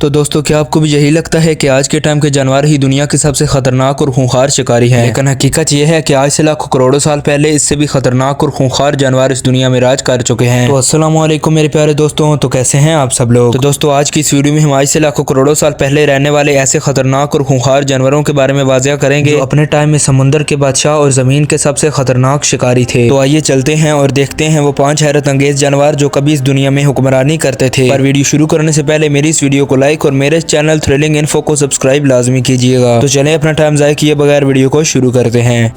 تو دوستو کیا آپ کو بھی یہی لگتا ہے کہ آج کے ٹائم کے جانور ہی دنیا کے سب سے خطرناک اور خونخوار شکاری ہیں؟ لیکن حقیقت یہ ہے کہ آج سے لاکھوں کروڑوں سال پہلے اس سے بھی خطرناک اور خونخوار جانور اس دنیا میں راج کر چکے ہیں۔ تو السلام علیکم میرے پیارے دوستوں، تو کیسے ہیں آپ سب لوگ؟ تو دوستو آج کی اس ویڈیو میں ہم آج سے لاکھوں کروڑوں سال پہلے رہنے والے ایسے خطرناک اور خونخوار جانوروں کے بارے میں واضح کریں گے جو اپنے ٹائم میں سمندر کے بادشاہ اور زمین کے سب سے خطرناک شکاری تھے۔ تو آئیے چلتے ہیں اور دیکھتے ہیں وہ 5 حیرت انگیز جانور جو کبھی اس دنیا میں حکمرانی کرتے تھے۔ پر ویڈیو شروع کرنے سے پہلے میری اس ویڈیو کو لائک اور میرے چینل تھرلنگ انفو کو سبسکرائب لازمی کیجیے گا۔ تو چلیں اپنا ٹائم ضائع کیے بغیر ویڈیو کو شروع کرتے ہیں۔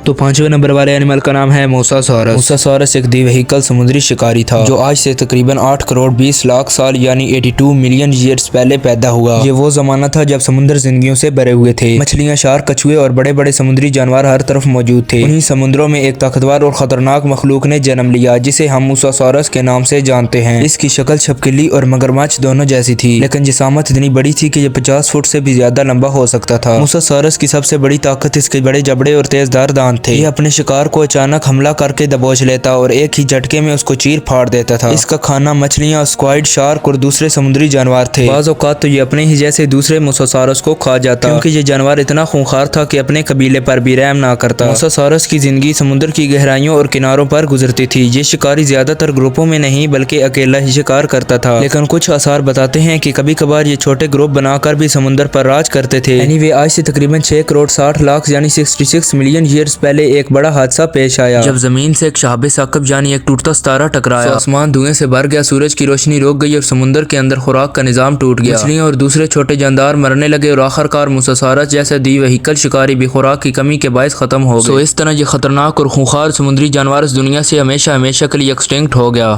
تو 5ویں نمبر والے اینیمل کا نام ہے موساسورس۔ موساسورس ایک دی وہیکل سمندری شکاری تھا جو آج سے تقریباً 8 کروڑ 20 لاکھ سال یعنی 82 ملین ایئرز پہلے پیدا ہوا۔ یہ وہ زمانہ تھا جب سمندر زندگیوں سے بھرے ہوئے تھے، مچھلیاں، شارک، کچھوے اور بڑے بڑے سمندری جانور ہر طرف موجود تھے۔ انہی سمندروں میں ایک طاقتور اور خطرناک مخلوق نے جنم لیا جسے ہم موساسورس کے نام سے جانتے ہیں۔ اس کی شکل چھپکلی اور مگرمچھ دونوں جیسی تھی، لیکن جسامت اتنی بڑی تھی کہ یہ 50 فٹ سے بھی زیادہ لمبا ہو سکتا تھا۔ موساسورس کی سب سے بڑی طاقت اس کے بڑے جبڑے اور تیز دھار دانت تھے۔ یہ اپنے شکار کو اچانک حملہ کر کے دبوچ لیتا اور ایک ہی جھٹکے میں اس کو چیر پھاڑ دیتا تھا۔ اس کا کھانا مچھلیاں، اسکوائڈ، شارک اور دوسرے سمندری جانور تھے۔ بعض اوقات تو یہ اپنے ہی جیسے دوسرے موساسورس کو کھا جاتا کیونکہ یہ جانور اتنا خونخوار تھا کہ اپنے قبیلے پر بھی رحم نہ کرتا۔ موساسورس کی زندگی سمندر کی گہرائیوں اور کناروں پر گزرتی تھی۔ یہ شکاری زیادہ تر گروپوں میں نہیں بلکہ اکیلا ہی شکار کرتا تھا، لیکن کچھ آثار بتاتے ہیں کہ کبھی کبھار یہ چھوٹے گروپ بنا کر بھی سمندر پر راج کرتے تھے۔ آج سے تقریباً 6 کروڑ 60 لاکھ یعنی 66 ملین ایئرز پہلے ایک بڑا حادثہ پیش آیا جب زمین سے ایک شہاب ثاقب یعنی ایک ٹوٹتا ستارہ ٹکرایا۔ آسمان دھوئیں سے بھر گیا، سورج کی روشنی رک گئی اور سمندر کے اندر خوراک کا نظام ٹوٹ گیا۔ مچھلیاں اور دوسرے چھوٹے جاندار مرنے لگے اور آخر کار موساسورس جیسا دی وہیکل شکاری بھی خوراک کی کمی کے باعث ختم ہو گئے۔ اس طرح یہ خطرناک اور خونخوار سمندری جانور اس دنیا سے ہمیشہ کے لیے ایکسٹنکٹ ہو گیا۔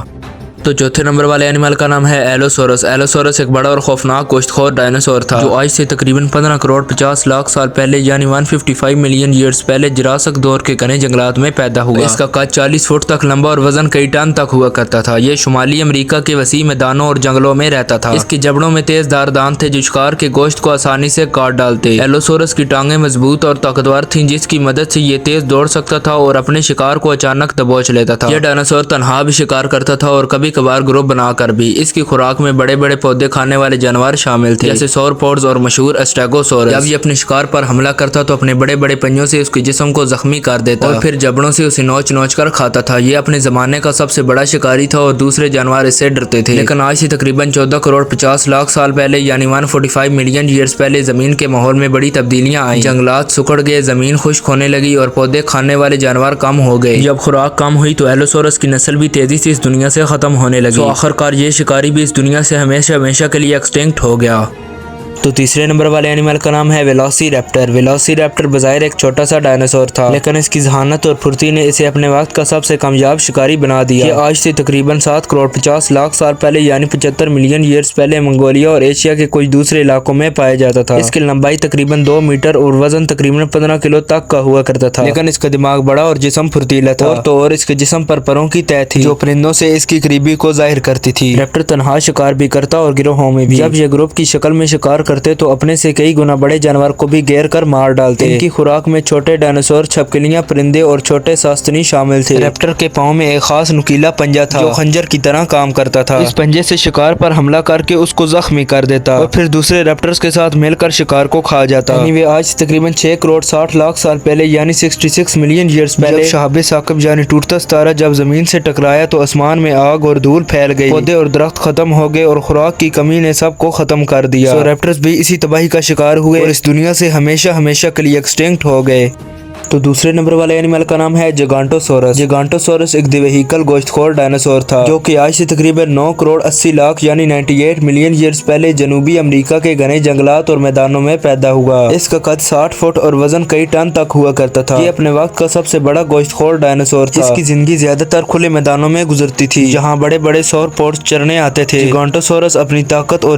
تو چوتھے نمبر والے اینیمل کا نام ہے ایلوسورس۔ ایلوسورس ایک بڑا اور خوفناک گوشت خور ڈائناسور تھا جو آج سے تقریباً 15 کروڑ 50 لاکھ سال پہلے یعنی 155 ملین ایئرز پہلے جراسک دور کے گھنے جنگلات میں پیدا ہوا۔ اس کا قد 40 فٹ تک لمبا اور وزن کئی ٹن تک ہوا کرتا تھا۔ یہ شمالی امریکہ کے وسیع میدانوں اور جنگلوں میں رہتا تھا۔ اس کے جبڑوں میں تیز دھار دانت تھے جو شکار کے گوشت کو آسانی سے کاٹ ڈالتے۔ ایلوسورس کی ٹانگیں مضبوط اور طاقتور تھیں جس کی مدد سے یہ تیز دوڑ سکتا تھا اور اپنے شکار کو اچانک دبوچ لیتا تھا۔ یہ ڈائناسور تنہا بھی شکار کرتا تھا اور کبھی کبھار گروپ بنا کر بھی۔ اس کی خوراک میں بڑے بڑے پودے کھانے والے جانور شامل تھے جیسے سورپوڈز اور مشہور اسٹیگوسورس۔ جب یہ اپنے شکار پر حملہ کرتا تو اپنے بڑے بڑے پنجوں سے اس کے جسم کو زخمی کر دیتا اور پھر جبڑوں سے اسے نوچ نوچ کر کھاتا تھا۔ یہ اپنے زمانے کا سب سے بڑا شکاری تھا اور دوسرے جانور اس سے ڈرتے تھے، لیکن آج سے تقریباً 14 کروڑ 50 لاکھ سال پہلے یعنی 145 ملین ایئرز پہلے زمین کے ماحول میں بڑی تبدیلیاں آئیں۔ جنگلات سکڑ گئے، زمین خشک ہونے لگی اور پودے کھانے والے جانور کم ہو گئے۔ جب خوراک کم ہوئی تو ایلوسورس کی نسل بھی تیزی سے اس دنیا سے ختم ہونے لگی۔ تو آخر کار یہ شکاری بھی اس دنیا سے ہمیشہ کے لیے ایکسٹنکٹ ہو گیا۔ تو تیسرے نمبر والے اینیمل کا نام ہے ویلوسی ریپٹر۔ ویلوسی ریپٹر بظاہر ایک چھوٹا سا ڈائناسور تھا، لیکن اس کی ذہانت اور پھرتی نے اسے اپنے وقت کا سب سے کامیاب شکاری بنا دیا۔ یہ آج سے تقریباً 7 کروڑ 50 لاکھ سال پہلے یعنی 75 ملین ایئرز پہلے منگولیا اور ایشیا کے کچھ دوسرے علاقوں میں پایا جاتا تھا۔ اس کی لمبائی تقریباً 2 میٹر اور وزن تقریباً 15 کلو تک کا ہوا کرتا تھا، لیکن اس کا دماغ بڑا اور جسم پھرتیلا تھا اور اس کے جسم پر پروں کی تہ تھی جو پرندوں سے اس کی قریبی کو ظاہر کرتی تھی۔ ریپٹر تنہا شکار بھی کرتا اور گروہوں میں بھی۔ جب یہ گروپ کی شکل میں شکار کرتے تو اپنے سے کئی گنا بڑے جانور کو بھی گھیر کر مار ڈالتے۔ ان کی خوراک میں چھوٹے ڈائناسور، چھپکلیاں، پرندے اور چھوٹے ساستنی شامل تھے۔ ریپٹر کے پاؤں میں ایک خاص نکیلا پنجہ تھا جو خنجر کی طرح کام کرتا تھا۔ اس پنجے سے شکار پر حملہ کر کے اس کو زخمی کر دیتا اور پھر دوسرے ریپٹرز کے ساتھ مل کر شکار کو کھا جاتا۔ آج سے تقریباً 6 کروڑ 60 لاکھ سال پہلے یعنی 66 ملین ایئرز پہلے جب شہاب ثاقب یعنی ٹوٹتا ستارہ جب زمین سے ٹکرایا تو آسمان میں آگ اور دھول پھیل گئی، پودے اور درخت ختم ہو گئے اور خوراک کی کمی نے سب کو ختم کر دیا۔ ریپٹرز بھی اسی تباہی کا شکار ہوئے اور اس دنیا سے ہمیشہ کے لیے ایکسٹنکٹ ہو گئے۔ تو دوسرے نمبر والے اینیمل کا نام ہے جیگانٹوسورس۔ جیگانٹوسورس ایک دی وہیکل گوشت خور ڈائناسور تھا جو کہ آج سے تقریباً 9 کروڑ 80 لاکھ یعنی 98 ملین ایئرز پہلے جنوبی امریکہ کے گھنے جنگلات اور میدانوں میں پیدا ہوا۔ اس کا قد 60 فٹ اور وزن کئی ٹن تک ہوا کرتا تھا۔ یہ اپنے وقت کا سب سے بڑا گوشت خور ڈائناسور تھا۔ اس کی زندگی زیادہ تر کھلے میدانوں میں گزرتی تھی جہاں بڑے بڑے سورپوڈز چرنے آتے تھے۔ جیگانٹوسورس اپنی طاقت اور